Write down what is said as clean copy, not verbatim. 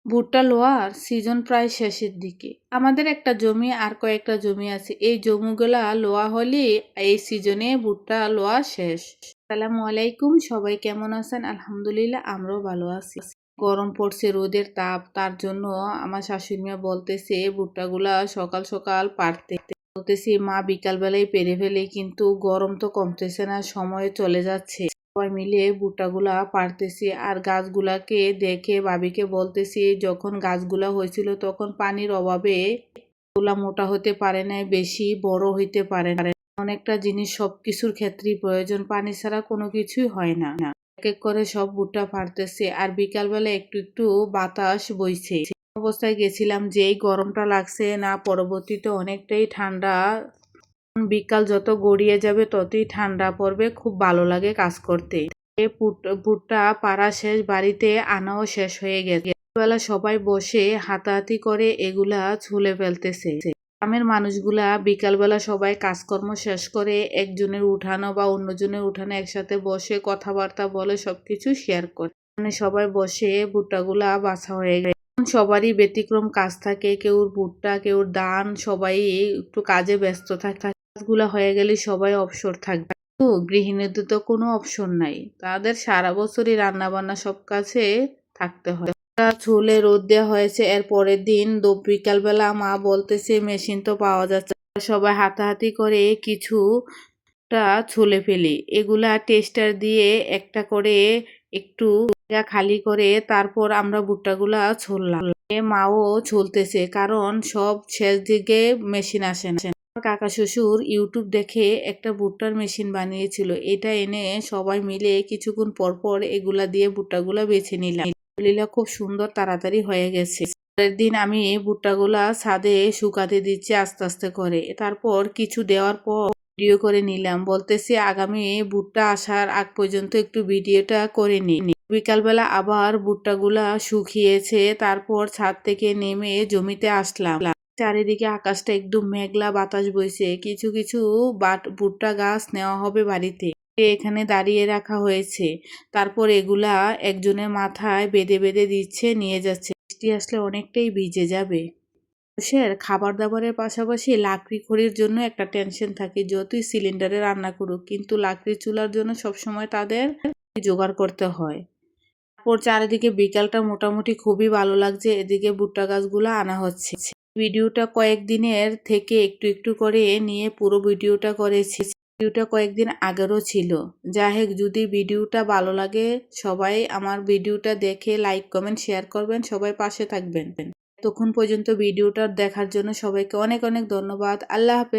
ভুট্টা lower season প্রায় শেষের দিকে। আমাদের একটা জমি আর কয়েকটা জমি আছে। এই জমিগুলা লোয়া হলে এই সিজনে ভুট্টা লোয়া শেষ। আসসালামু আলাইকুম, সবাই কেমন আছেন? আলহামদুলিল্লাহ, আমরাও ভালো আছি। গরম পড়ছে, রোদের তাপ, তার জন্য আমার শাশুড়ি মা বলতেছে ভুট্টাগুলা সকাল সকাল পাড়তে। বলতেছি মা বিকালবেলায় পেরে ফেলে, কিন্তু গরম তো কমতেছে না, সময় চলে যাচ্ছে। সবাই মিলে ভুট্টাগুলা পাড়তেছি আর গাছগুলাকে দেখে ভাবিকে বলতেছি যখন গাছগুলা হয়েছিল তখন পানির অভাবে গুলা মোটা হতে পারে না, বেশি বড় হইতে পারে না। অনেকটা জিনিস সবকিছুর ক্ষেত্রেই প্রয়োজন, পানি ছাড়া কোনো কিছুই হয় না। এক এক করে সব ভুট্টা পাড়তেছে আর বিকালবেলা একটু একটু বাতাস বইছে। অবস্থায় গেছিলাম, যেই গরমটা লাগছে না, পরবর্তীতে অনেকটাই ঠান্ডা। বিকাল যত গড়িয়ে যাবে ততই ঠান্ডা পড়বে, খুব ভালো লাগে কাজ করতে। ভুট্টা পাড়া শেষ, বাড়িতে আনাও শেষ হয়ে গেছে। বেলা সবাই বসে হাতাহাতি করে এগুলা ছুলে ফেলতেছে। গ্রামের মানুষগুলা বিকালবেলা সবাই কাজকর্ম শেষ করে একজনের উঠানো বা অন্যজনের উঠানো একসাথে বসে কথাবার্তা বলে সবকিছু শেয়ার করে। মানে সবাই বসে ভুট্টাগুলা বাছা হয়ে গেছে। সবারই ব্যতিক্রম কাজ থাকে, কেউ ভুট্টা, কেউ ধান, সবাই একটু কাজে ব্যস্ত থাকে। কাজগুলা হয়ে গেলে সবাই অবসর থাকবে, কিন্তু গৃহিণীদের তো কোনো অপশন নাই, তাদের সারা বছরই রান্না বান্না সব কাছে থাকতে হয়। চুলে রোদ দেওয়া হয়েছে, এর পরের দিন বিকালবেলা মা বলতেছে মেশিন তো পাওয়া যাচ্ছে, সবাই হাতাহাতি করে কিছুটা ছুলে ফেলি। এগুলা টেস্টার দিয়ে একটা করে একটু খালি করে তারপর আমরা ভুট্টাগুলা ছুললাম। মাও ছুলতেছে, কারণ সব শেষ দিকে মেশিন আসে না। কাকা শ্বশুর ইউটিউব দেখে একটা ভুট্টার মেশিন বানিয়েছিল, এটা এনে সবাই মিলে কিছুক্ষণ পর পর এগুলা দিয়ে ভুট্টাগুলা বেছে নিলাম। আলহামদুলিল্লাহ, খুব সুন্দর তাড়াতাড়ি হয়ে গেছে। পরের দিন আমি ভুট্টাগুলা ছাদে শুকাতে দিচ্ছি আস্তে আস্তে করে, তারপর কিছু দেওয়ার পর ভিডিও করে নিলাম। বলতেছি আগামী ভুট্টা আসার আগ পর্যন্ত একটু ভিডিওটা করে নি। বিকালবেলা আবার ভুট্টাগুলা শুকিয়েছে, তারপর ছাদ থেকে নেমে জমিতে আসলাম। চারিদিকে আকাশটা একদম মেঘলা, বাতাস বইছে। কিছু কিছু ভুট্টা গাছ নেওয়া হবে বাড়িতে, এখানে দাঁড়িয়ে রাখা হয়েছে। তারপর এগুলা একজনের মাথায় বেঁধে বেঁধে দিচ্ছে, নিয়ে যাচ্ছে। বৃষ্টি আসলে অনেকটাই ভিজে যাবে। মানুষের খাবার দাবারের পাশাপাশি লাকড়ি খড়ির জন্য একটা টেনশন থাকে, যতই সিলিন্ডারে রান্না করুক, কিন্তু লাকড়ি চুলার জন্য সবসময় তাদের জোগাড় করতে হয়। তারপর চারিদিকে বিকালটা মোটামুটি খুবই ভালো লাগছে। এদিকে ভুট্টা গাছগুলো আনা হচ্ছে। ভিডিওটা কয়েকদিনের থেকে একটু একটু করে নিয়ে পুরো ভিডিওটা করেছি। ভিডিওটা কয়েকদিন আগেরও ছিল। যাই হোক, যদি ভিডিওটা ভালো লাগে সবাই আমার ভিডিওটা দেখে লাইক কমেন্ট শেয়ার করবেন, সবাই পাশে থাকবেন। তখন পর্যন্ত ভিডিওটা দেখার জন্য সবাইকে অনেক অনেক ধন্যবাদ। আল্লাহ হাফেজ।